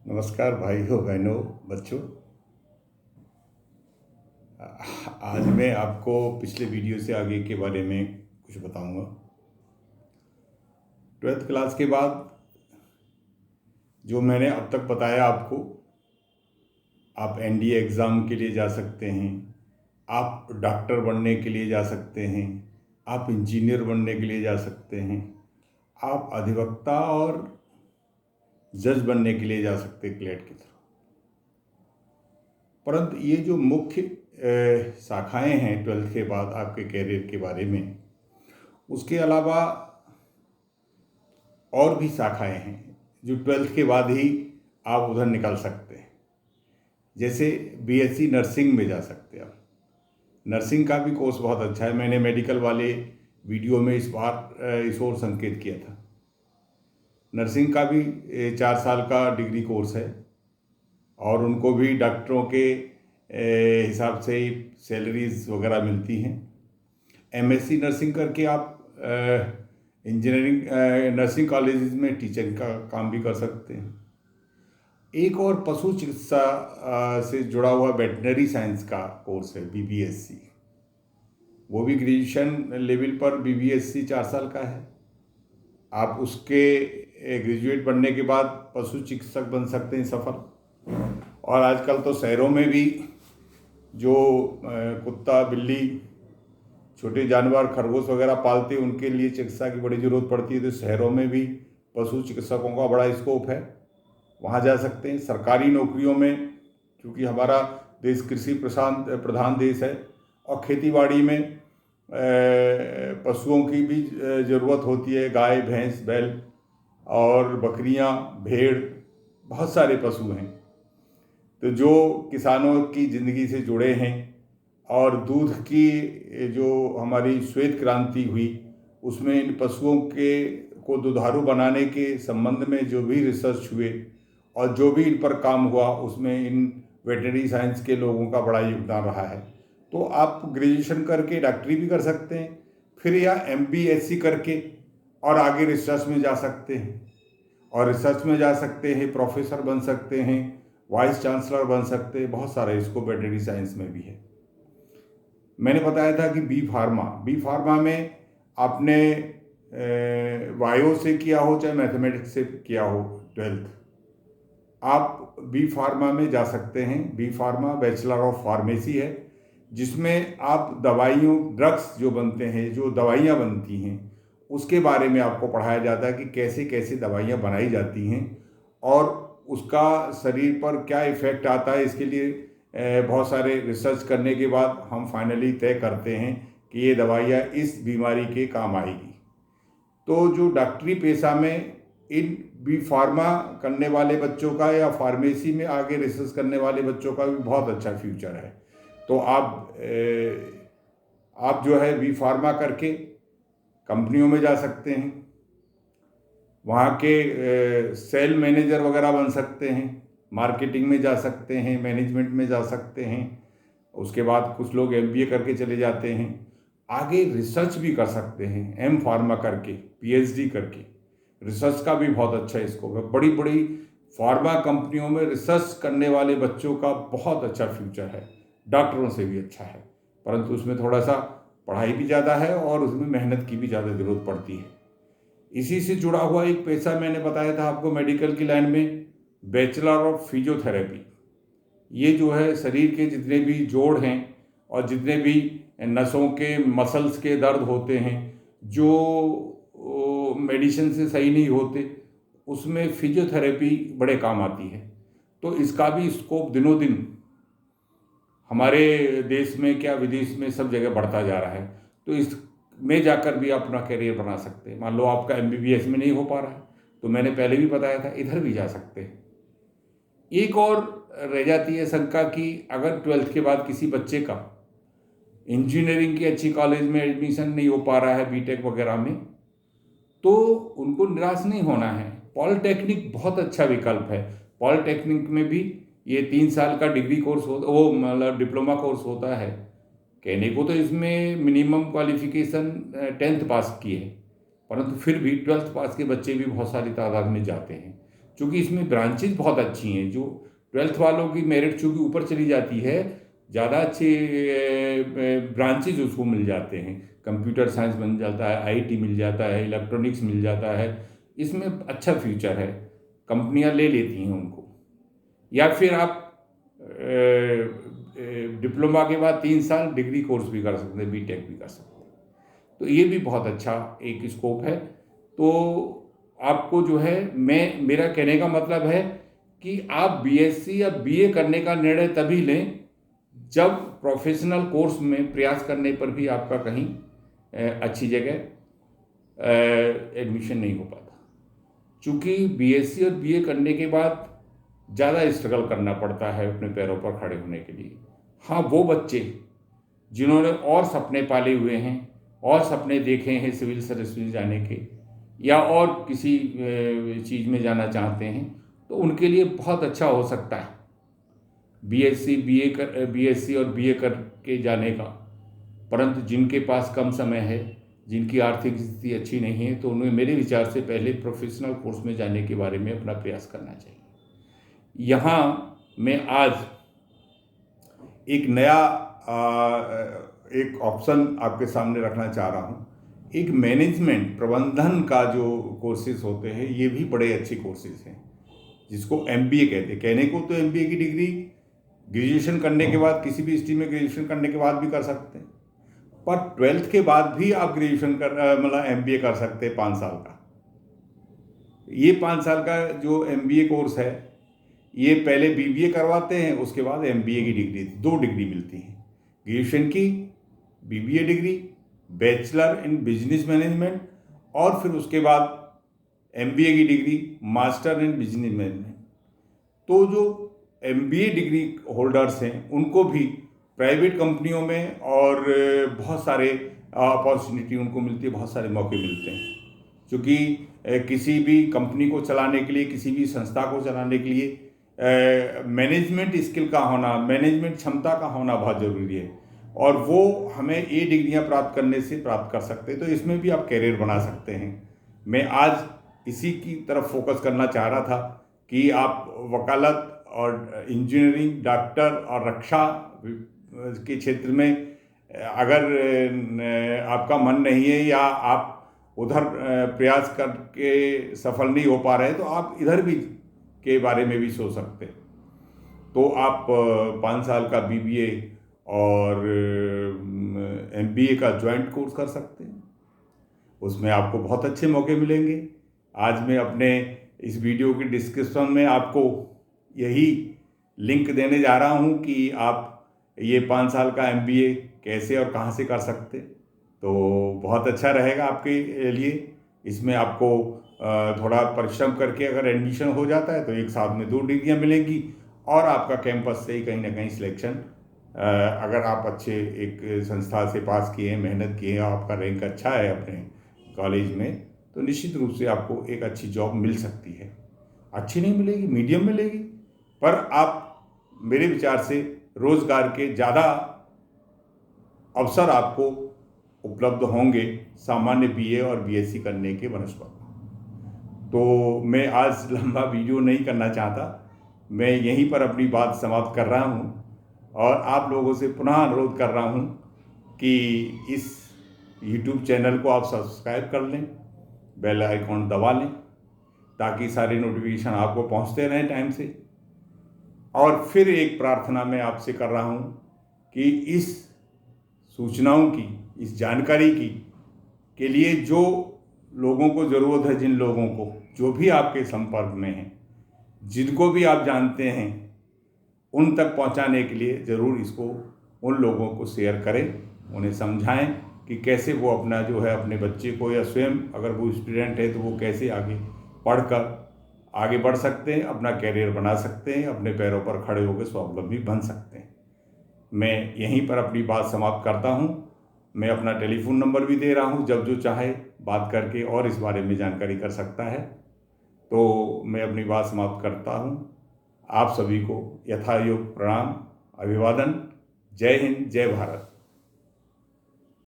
नमस्कार भाइयों बहनों बच्चों। आज मैं आपको पिछले वीडियो से आगे के बारे में कुछ बताऊंगा। 12th क्लास के बाद जो मैंने अब तक बताया आपको, आप एनडीए एग्ज़ाम के लिए जा सकते हैं, आप डॉक्टर बनने के लिए जा सकते हैं, आप इंजीनियर बनने के लिए जा सकते हैं, आप अधिवक्ता और जज बनने के लिए जा सकते हैं क्लेट के थ्रू। परंतु ये जो मुख्य शाखाएं हैं 12th के बाद आपके कैरियर के बारे में, उसके अलावा और भी शाखाएं हैं जो 12th के बाद ही आप उधर निकल सकते हैं। जैसे बीएससी नर्सिंग में जा सकते हैं आप। नर्सिंग का भी कोर्स बहुत अच्छा है। मैंने मेडिकल वाले वीडियो में इस बार इस ओर संकेत किया था। नर्सिंग का भी 4 साल का डिग्री कोर्स है और उनको भी डॉक्टरों के हिसाब से ही सैलरीज वगैरह मिलती हैं। एमएससी नर्सिंग करके आप इंजीनियरिंग नर्सिंग कॉलेजेस में टीचिंग का काम भी कर सकते हैं। एक और पशु चिकित्सा से जुड़ा हुआ वेटनरी साइंस का कोर्स है बीबीएससी। वो भी ग्रेजुएशन लेवल पर बीबीएससी 4 साल का है। आप उसके ग्रेजुएट बनने के बाद पशु चिकित्सक बन सकते हैं सफल। और आजकल तो शहरों में भी जो कुत्ता बिल्ली छोटे जानवर खरगोश वगैरह पालते हैं, उनके लिए चिकित्सा की बड़ी ज़रूरत पड़ती है। तो शहरों में भी पशु चिकित्सकों का बड़ा स्कोप है, वहाँ जा सकते हैं। सरकारी नौकरियों में, क्योंकि हमारा देश कृषि प्रधान देश है और खेतीबाड़ी में पशुओं की भी ज़रूरत होती है। गाय भैंस बैल और बकरियां भेड़, बहुत सारे पशु हैं। तो जो किसानों की ज़िंदगी से जुड़े हैं और दूध की जो हमारी श्वेत क्रांति हुई, उसमें इन पशुओं को दुधारू बनाने के संबंध में जो भी रिसर्च हुए और जो भी इन पर काम हुआ, उसमें इन वेटरनरी साइंस के लोगों का बड़ा योगदान रहा है। तो आप ग्रेजुएशन करके डॉक्टरी भी कर सकते हैं, फिर या एमबीएससी करके और आगे रिसर्च में जा सकते हैं। और रिसर्च में जा सकते हैं, प्रोफेसर बन सकते हैं, वाइस चांसलर बन सकते हैं। बहुत सारा स्कोप वेटरनरी साइंस में भी है। मैंने बताया था कि बी फार्मा में आपने बायो से किया हो चाहे मैथमेटिक्स से किया हो 12th, आप बी फार्मा में जा सकते हैं। B pharma bachelor of pharmacy है, जिसमें आप दवाइयों ड्रग्स जो बनते हैं, जो दवाइयाँ बनती हैं, उसके बारे में आपको पढ़ाया जाता है कि कैसे कैसे दवाइयाँ बनाई जाती हैं और उसका शरीर पर क्या इफ़ेक्ट आता है। इसके लिए बहुत सारे रिसर्च करने के बाद हम फाइनली तय करते हैं कि ये दवाइयाँ इस बीमारी के काम आएगी। तो जो डॉक्टरी पेशा में इन बी फार्मा करने वाले बच्चों का या फार्मेसी में आगे रिसर्च करने वाले बच्चों का भी बहुत अच्छा फ्यूचर है। तो आप जो है बी फार्मा करके कंपनियों में जा सकते हैं, वहाँ के सेल मैनेजर वगैरह बन सकते हैं, मार्केटिंग में जा सकते हैं, मैनेजमेंट में जा सकते हैं। उसके बाद कुछ लोग एमबीए करके चले जाते हैं, आगे रिसर्च भी कर सकते हैं। एम फार्मा करके पीएचडी करके रिसर्च का भी बहुत अच्छा स्कोप है। बड़ी बड़ी फार्मा कंपनियों में रिसर्च करने वाले बच्चों का बहुत अच्छा फ्यूचर है, डॉक्टरों से भी अच्छा है। परंतु उसमें थोड़ा सा पढ़ाई भी ज़्यादा है और उसमें मेहनत की भी ज़्यादा ज़रूरत पड़ती है। इसी से जुड़ा हुआ एक पेशा मैंने बताया था आपको मेडिकल की लाइन में, बैचलर ऑफ फिजियोथेरेपी। ये जो है शरीर के जितने भी जोड़ हैं और जितने भी नसों के मसल्स के दर्द होते हैं जो मेडिसिन से सही नहीं होते, उसमें फिजियोथेरेपी बड़े काम आती है। तो इसका भी स्कोप दिनों दिन हमारे देश में क्या विदेश में सब जगह बढ़ता जा रहा है। तो इसमें जाकर भी आप अपना करियर बना सकते हैं। मान लो आपका एमबीबीएस में नहीं हो पा रहा है, तो मैंने पहले भी बताया था, इधर भी जा सकते हैं। एक और रह जाती है शंका कि अगर 12th के बाद किसी बच्चे का इंजीनियरिंग की अच्छी कॉलेज में एडमिशन नहीं हो पा रहा है, बीटेक वगैरह में, तो उनको निराश नहीं होना है। पॉलिटेक्निक बहुत अच्छा विकल्प है। पॉलिटेक्निक में भी ये 3 साल का डिग्री कोर्स होता, वो मतलब डिप्लोमा कोर्स होता है। कहने को तो इसमें मिनिमम क्वालिफिकेशन 10th पास की है, परंतु फिर भी 12th पास के बच्चे भी बहुत सारी तादाद में जाते हैं। चूँकि इसमें ब्रांचेज बहुत अच्छी हैं, जो 12th वालों की मेरिट चूँकि ऊपर चली जाती है, ज़्यादा अच्छे ब्रांचेज उसको मिल जाते हैं। कंप्यूटर साइंस बन जाता है, आईटी मिल जाता है, इलेक्ट्रॉनिक्स मिल जाता है, इसमें अच्छा फ्यूचर है, कंपनियां ले लेती हैं उनको। या फिर आप डिप्लोमा के बाद 3 साल डिग्री कोर्स भी कर सकते हैं, बीटेक भी कर सकते हैं, तो ये भी बहुत अच्छा एक स्कोप है। तो आपको जो है, मेरा कहने का मतलब है कि आप बीएससी या बीए करने का निर्णय तभी लें जब प्रोफेशनल कोर्स में प्रयास करने पर भी आपका कहीं अच्छी जगह एडमिशन नहीं हो पाता। चूँकि बीएससी और बीए करने के बाद ज़्यादा स्ट्रगल करना पड़ता है अपने पैरों पर खड़े होने के लिए। हाँ, वो बच्चे जिन्होंने और सपने पाले हुए हैं और सपने देखे हैं सिविल सर्विस में जाने के, या और किसी चीज़ में जाना चाहते हैं, तो उनके लिए बहुत अच्छा हो सकता है बीएससी और बीए करके जाने का। परंतु जिनके पास कम समय है, जिनकी आर्थिक स्थिति अच्छी नहीं है, तो उन्हें मेरे विचार से पहले प्रोफेशनल कोर्स में जाने के बारे में अपना प्रयास करना चाहिए। यहाँ मैं आज एक नया एक ऑप्शन आपके सामने रखना चाह रहा हूँ। एक मैनेजमेंट प्रबंधन का जो कोर्सेज होते हैं, ये भी बड़े अच्छे कोर्सेज हैं, जिसको एमबीए कहते हैं। कहने को तो एमबीए की डिग्री ग्रेजुएशन करने के बाद, किसी भी स्ट्रीम में ग्रेजुएशन करने के बाद भी कर सकते हैं, पर 12th के बाद भी आप ग्रेजुएशन मतलब एमबीए कर सकते हैं 5 साल का। ये 5 साल का जो एमबीए कोर्स है, ये पहले बीबीए करवाते हैं, उसके बाद एमबीए की डिग्री, 2 डिग्री मिलती हैं, ग्रेजुएशन की BBA degree, bachelor in business management, और फिर उसके बाद एमबीए की degree master in business management. तो जो एमबीए डिग्री होल्डर्स हैं, उनको भी प्राइवेट कंपनियों में और बहुत सारे अपॉर्चुनिटी उनको मिलती है, बहुत सारे मौके मिलते हैं। क्योंकि किसी भी कंपनी को चलाने के लिए, किसी भी संस्था को चलाने के लिए मैनेजमेंट स्किल का होना, मैनेजमेंट क्षमता का होना बहुत ज़रूरी है, और वो हमें ये डिग्रियां प्राप्त करने से प्राप्त कर सकते हैं। तो इसमें भी आप कैरियर बना सकते हैं। मैं आज इसी की तरफ फोकस करना चाह रहा था कि आप वकालत और इंजीनियरिंग, डॉक्टर और रक्षा के क्षेत्र में अगर आपका मन नहीं है, या आप उधर प्रयास करके सफल नहीं हो पा रहे, तो आप इधर भी के बारे में भी सोच सकते हैं। तो आप 5 साल का बीबीए और एमबीए का ज्वाइंट कोर्स कर सकते हैं, उसमें आपको बहुत अच्छे मौके मिलेंगे। आज मैं अपने इस वीडियो की डिस्क्रिप्शन में आपको यही लिंक देने जा रहा हूं कि आप ये 5 साल का एमबीए कैसे और कहां से कर सकते, तो बहुत अच्छा रहेगा आपके लिए। इसमें आपको थोड़ा परिश्रम करके अगर एडमिशन हो जाता है, तो एक साथ में 2 डिग्रियां मिलेंगी, और आपका कैंपस से ही कहीं ना कहीं सिलेक्शन, अगर आप अच्छे एक संस्था से पास किए हैं, मेहनत किए हैं, आपका रैंक अच्छा है अपने कॉलेज में, तो निश्चित रूप से आपको एक अच्छी जॉब मिल सकती है। अच्छी नहीं मिलेगी, मीडियम मिलेगी, पर आप, मेरे विचार से रोजगार के ज़्यादा अवसर आपको उपलब्ध होंगे सामान्य बीए और बीएससी करने के बनस्पत। तो मैं आज लंबा वीडियो नहीं करना चाहता, मैं यहीं पर अपनी बात समाप्त कर रहा हूं, और आप लोगों से पुनः अनुरोध कर रहा हूं कि इस YouTube चैनल को आप सब्सक्राइब कर लें, बेल आइकॉन दबा लें, ताकि सारे नोटिफिकेशन आपको पहुंचते रहें टाइम से। और फिर एक प्रार्थना मैं आपसे कर रहा हूं कि इस सूचनाओं की, इस जानकारी की के लिए जो लोगों को ज़रूरत है, जिन लोगों को, जो भी आपके संपर्क में हैं, जिनको भी आप जानते हैं, उन तक पहुंचाने के लिए ज़रूर इसको उन लोगों को शेयर करें, उन्हें समझाएं कि कैसे वो अपना जो है अपने बच्चे को, या स्वयं अगर वो स्टूडेंट है तो वो कैसे आगे पढ़कर आगे बढ़ सकते हैं, अपना कैरियर बना सकते हैं, अपने पैरों पर खड़े होकर स्वावलंबी बन सकते हैं। मैं यहीं पर अपनी बात समाप्त करता हूं। मैं अपना टेलीफोन नंबर भी दे रहा हूं, जब जो चाहे बात करके और इस बारे में जानकारी कर सकता है। तो मैं अपनी बात समाप्त करता हूं। आप सभी को यथायोग्य प्रणाम, अभिवादन। जय हिंद, जय भारत।